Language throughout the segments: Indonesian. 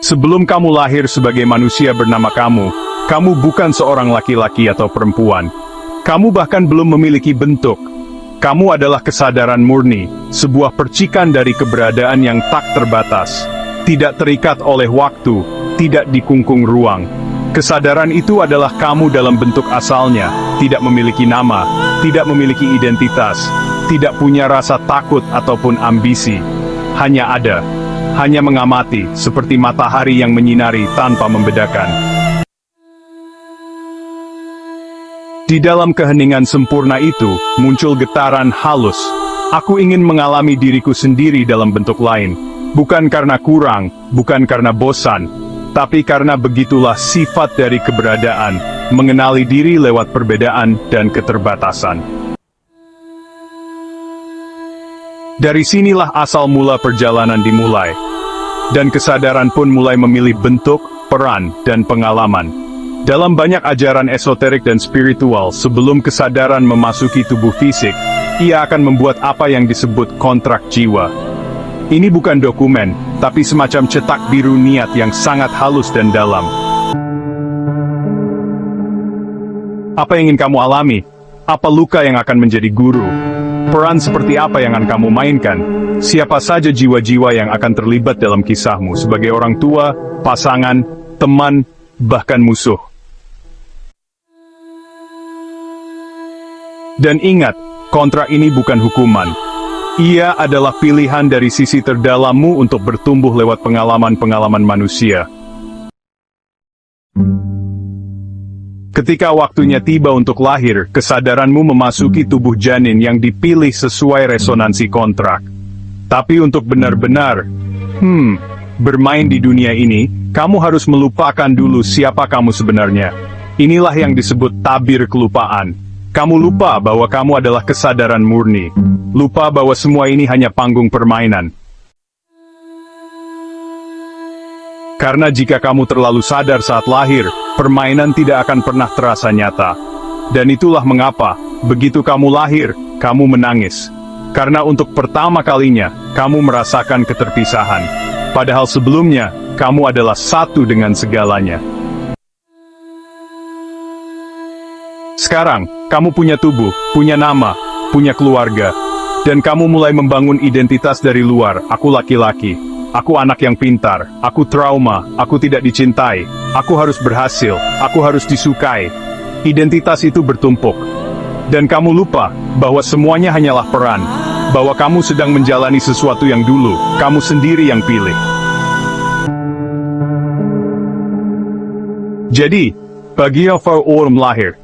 Sebelum kamu lahir sebagai manusia bernama kamu bukan seorang laki-laki atau perempuan. Kamu bahkan belum memiliki bentuk. Kamu adalah kesadaran murni, sebuah percikan dari keberadaan yang tak terbatas. Tidak terikat oleh waktu, tidak dikungkung ruang. Kesadaran itu adalah kamu dalam bentuk asalnya, tidak memiliki nama, tidak memiliki identitas, tidak punya rasa takut ataupun ambisi. Hanya ada. Hanya mengamati, seperti matahari yang menyinari tanpa membedakan. Di dalam keheningan sempurna itu, muncul getaran halus. Aku ingin mengalami diriku sendiri dalam bentuk lain. Bukan karena kurang, bukan karena bosan, tapi karena begitulah sifat dari keberadaan, mengenali diri lewat perbedaan dan keterbatasan. Dari sinilah asal mula perjalanan dimulai. Dan kesadaran pun mulai memilih bentuk, peran, dan pengalaman. Dalam banyak ajaran esoterik dan spiritual, sebelum kesadaran memasuki tubuh fisik, ia akan membuat apa yang disebut kontrak jiwa. Ini bukan dokumen, tapi semacam cetak biru niat yang sangat halus dan dalam. Apa yang ingin kamu alami? Apa luka yang akan menjadi guru? Peran seperti apa yang akan kamu mainkan? Siapa saja jiwa-jiwa yang akan terlibat dalam kisahmu sebagai orang tua, pasangan, teman, bahkan musuh. Dan ingat, kontrak ini bukan hukuman. Ia adalah pilihan dari sisi terdalammu untuk bertumbuh lewat pengalaman-pengalaman manusia. Ketika waktunya tiba untuk lahir, kesadaranmu memasuki tubuh janin yang dipilih sesuai resonansi kontrak. Tapi untuk benar-benar, bermain di dunia ini, kamu harus melupakan dulu siapa kamu sebenarnya. Inilah yang disebut tabir kelupaan. Kamu lupa bahwa kamu adalah kesadaran murni. Lupa bahwa semua ini hanya panggung permainan. Karena jika kamu terlalu sadar saat lahir, permainan tidak akan pernah terasa nyata. Dan itulah mengapa, begitu kamu lahir, kamu menangis. Karena untuk pertama kalinya, kamu merasakan keterpisahan. Padahal sebelumnya, kamu adalah satu dengan segalanya. Sekarang, kamu punya tubuh, punya nama, punya keluarga. Dan kamu mulai membangun identitas dari luar. Aku laki-laki. Aku anak yang pintar. Aku trauma. Aku tidak dicintai. Aku harus berhasil. Aku harus disukai. Identitas itu bertumpuk. Dan kamu lupa bahwa semuanya hanyalah peran. Bahwa kamu sedang menjalani sesuatu yang dulu, kamu sendiri yang pilih. Jadi, bagi Orm lahir,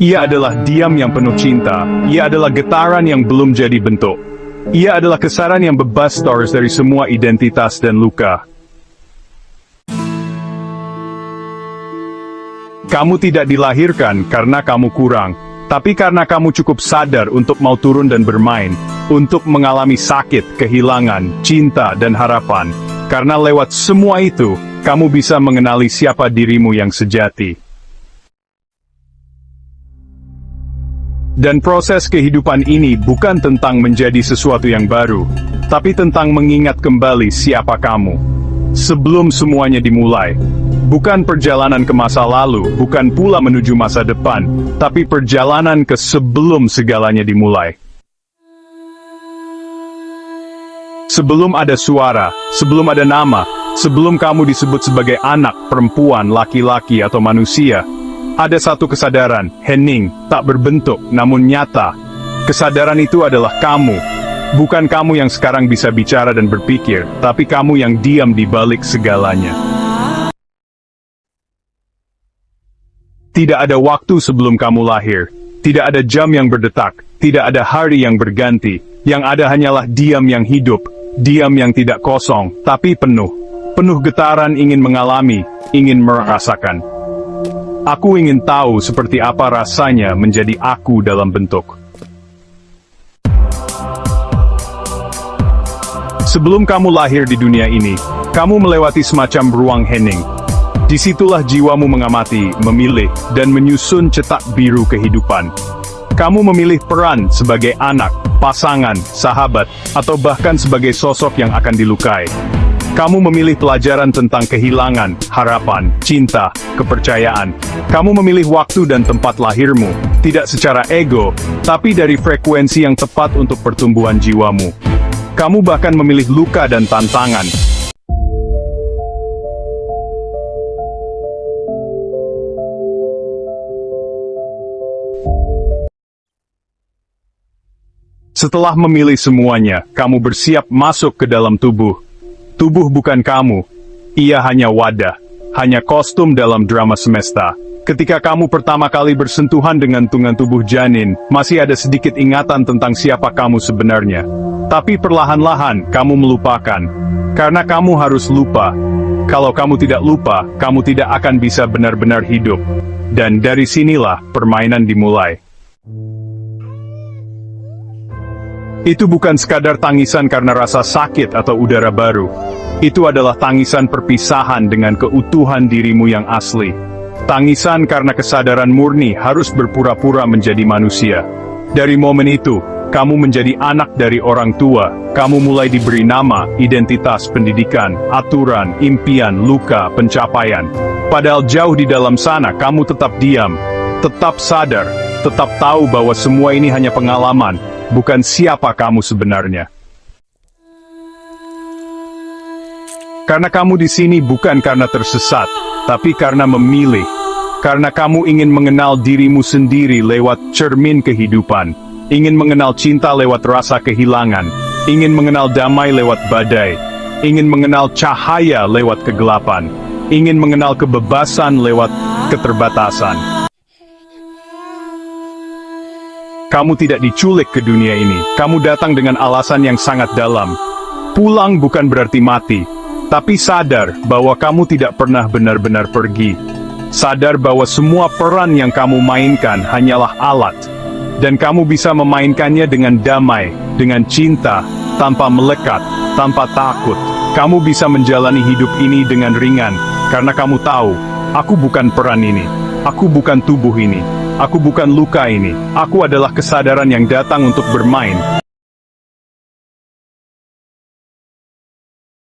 ia adalah diam yang penuh cinta, ia adalah getaran yang belum jadi bentuk. Ia adalah kesaran yang bebas dari semua identitas dan luka. Kamu tidak dilahirkan karena kamu kurang, tapi karena kamu cukup sadar untuk mau turun dan bermain, untuk mengalami sakit, kehilangan, cinta, dan harapan. Karena lewat semua itu, kamu bisa mengenali siapa dirimu yang sejati. Dan proses kehidupan ini bukan tentang menjadi sesuatu yang baru, tapi tentang mengingat kembali siapa kamu. Sebelum semuanya dimulai. Bukan perjalanan ke masa lalu, bukan pula menuju masa depan, tapi perjalanan ke sebelum segalanya dimulai. Sebelum ada suara, sebelum ada nama, sebelum kamu disebut sebagai anak, perempuan, laki-laki, atau manusia, ada satu kesadaran, hening, tak berbentuk, namun nyata. Kesadaran itu adalah kamu. Bukan kamu yang sekarang bisa bicara dan berpikir, tapi kamu yang diam di balik segalanya. Tidak ada waktu sebelum kamu lahir. Tidak ada jam yang berdetak. Tidak ada hari yang berganti. Yang ada hanyalah diam yang hidup. Diam yang tidak kosong, tapi penuh. Penuh getaran ingin mengalami, ingin merasakan. Aku ingin tahu seperti apa rasanya menjadi aku dalam bentuk. Sebelum kamu lahir di dunia ini, kamu melewati semacam ruang hening. Disitulah jiwamu mengamati, memilih, dan menyusun cetak biru kehidupan. Kamu memilih peran sebagai anak, pasangan, sahabat, atau bahkan sebagai sosok yang akan dilukai. Kamu memilih pelajaran tentang kehilangan, harapan, cinta, kepercayaan. Kamu memilih waktu dan tempat lahirmu, tidak secara ego, tapi dari frekuensi yang tepat untuk pertumbuhan jiwamu. Kamu bahkan memilih luka dan tantangan. Setelah memilih semuanya, kamu bersiap masuk ke dalam tubuh. Tubuh bukan kamu, ia hanya wadah, hanya kostum dalam drama semesta. Ketika kamu pertama kali bersentuhan dengan tubuh janin, masih ada sedikit ingatan tentang siapa kamu sebenarnya. Tapi perlahan-lahan, kamu melupakan. Karena kamu harus lupa. Kalau kamu tidak lupa, kamu tidak akan bisa benar-benar hidup. Dan dari sinilah permainan dimulai. Itu bukan sekadar tangisan karena rasa sakit atau udara baru. Itu adalah tangisan perpisahan dengan keutuhan dirimu yang asli. Tangisan karena kesadaran murni harus berpura-pura menjadi manusia. Dari momen itu, kamu menjadi anak dari orang tua. Kamu mulai diberi nama, identitas, pendidikan, aturan, impian, luka, pencapaian. Padahal jauh di dalam sana, kamu tetap diam, tetap sadar, tetap tahu bahwa semua ini hanya pengalaman, bukan siapa kamu sebenarnya. Karena kamu di sini bukan karena tersesat, tapi karena memilih. Karena kamu ingin mengenal dirimu sendiri lewat cermin kehidupan. Ingin mengenal cinta lewat rasa kehilangan. Ingin mengenal damai lewat badai. Ingin mengenal cahaya lewat kegelapan. Ingin mengenal kebebasan lewat keterbatasan. Kamu tidak diculik ke dunia ini. Kamu datang dengan alasan yang sangat dalam. Pulang bukan berarti mati, tapi sadar bahwa kamu tidak pernah benar-benar pergi. Sadar bahwa semua peran yang kamu mainkan hanyalah alat. Dan kamu bisa memainkannya dengan damai, dengan cinta, tanpa melekat, tanpa takut. Kamu bisa menjalani hidup ini dengan ringan, karena kamu tahu, aku bukan peran ini. Aku bukan tubuh ini. Aku bukan luka ini. Aku adalah kesadaran yang datang untuk bermain.